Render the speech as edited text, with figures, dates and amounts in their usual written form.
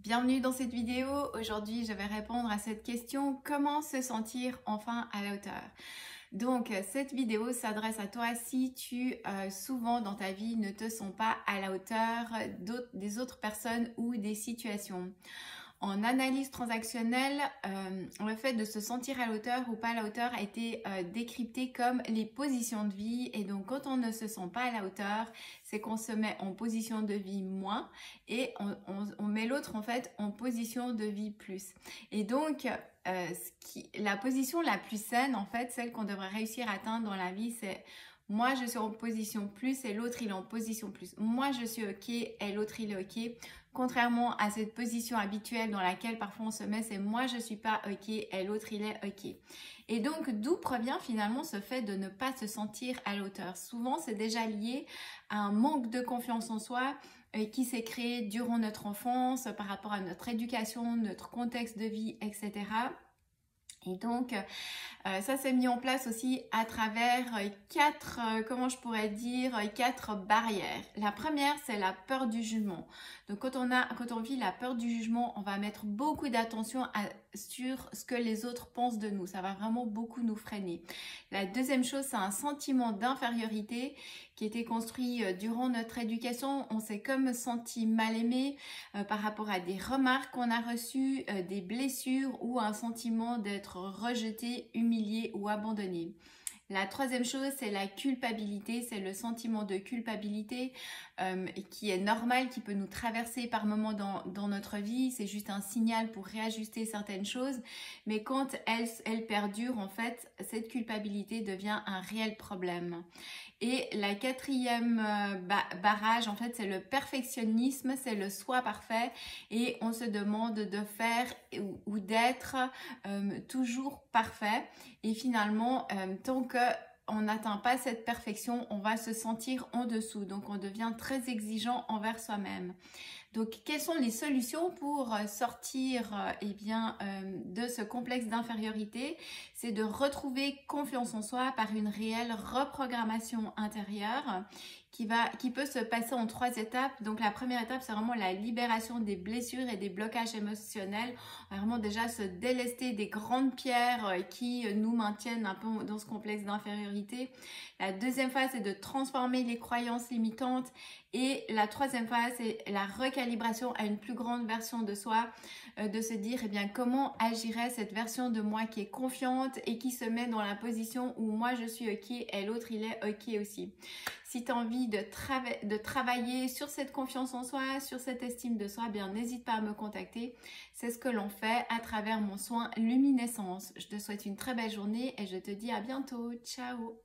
Bienvenue dans cette vidéo. Aujourd'hui, je vais répondre à cette question: comment se sentir enfin à la hauteur? Donc, cette vidéo s'adresse à toi si tu, souvent dans ta vie, ne te sens pas à la hauteur des autres personnes ou des situations. En analyse transactionnelle, le fait de se sentir à la hauteur ou pas à la hauteur a été décrypté comme les positions de vie. Et donc, quand on ne se sent pas à la hauteur, c'est qu'on se met en position de vie moins et on met l'autre en fait en position de vie plus. Et donc, la position la plus saine, en fait, celle qu'on devrait réussir à atteindre dans la vie, c'est: moi, je suis en position plus et l'autre, il est en position plus. Moi, je suis OK et l'autre, il est OK. Contrairement à cette position habituelle dans laquelle parfois on se met, c'est: moi, je suis pas OK et l'autre, il est OK. Et donc, d'où provient finalement ce fait de ne pas se sentir à la hauteur? Souvent, c'est déjà lié à un manque de confiance en soi qui s'est créé durant notre enfance par rapport à notre éducation, notre contexte de vie, etc. Et donc, ça s'est mis en place aussi à travers quatre barrières. La première, c'est la peur du jugement. Donc, quand on vit la peur du jugement, on va mettre beaucoup d'attention sur ce que les autres pensent de nous. Ça va vraiment beaucoup nous freiner. La deuxième chose, c'est un sentiment d'infériorité qui était construit durant notre éducation. On s'est comme senti mal aimé par rapport à des remarques qu'on a reçues, des blessures ou un sentiment d'être rejeté, humilié ou abandonné. La troisième chose, c'est la culpabilité, c'est le sentiment de culpabilité qui est normal, qui peut nous traverser par moments dans notre vie. C'est juste un signal pour réajuster certaines choses. Mais quand elle perdure, en fait, cette culpabilité devient un réel problème. Et la quatrième barrage, en fait, c'est le perfectionnisme, c'est le soi parfait. Et on se demande de faire ou d'être toujours parfait. Et finalement, tant qu'on n'atteint pas cette perfection, on va se sentir en dessous. Donc, on devient très exigeant envers soi-même. Donc, quelles sont les solutions pour sortir de ce complexe d'infériorité? C'est de retrouver confiance en soi par une réelle reprogrammation intérieure qui peut se passer en 3 étapes. Donc, la première étape, c'est vraiment la libération des blessures et des blocages émotionnels. Vraiment déjà se délester des grandes pierres qui nous maintiennent un peu dans ce complexe d'infériorité. La deuxième phase, c'est de transformer les croyances limitantes. Et la troisième phase, c'est la recalibration à une plus grande version de soi, de se dire comment agirait cette version de moi qui est confiante et qui se met dans la position où moi je suis OK et l'autre il est OK aussi. Si tu as envie de travailler sur cette confiance en soi, sur cette estime de soi, n'hésite pas à me contacter. C'est ce que l'on fait à travers mon soin luminescence. Je te souhaite une très belle journée et je te dis à bientôt. Ciao!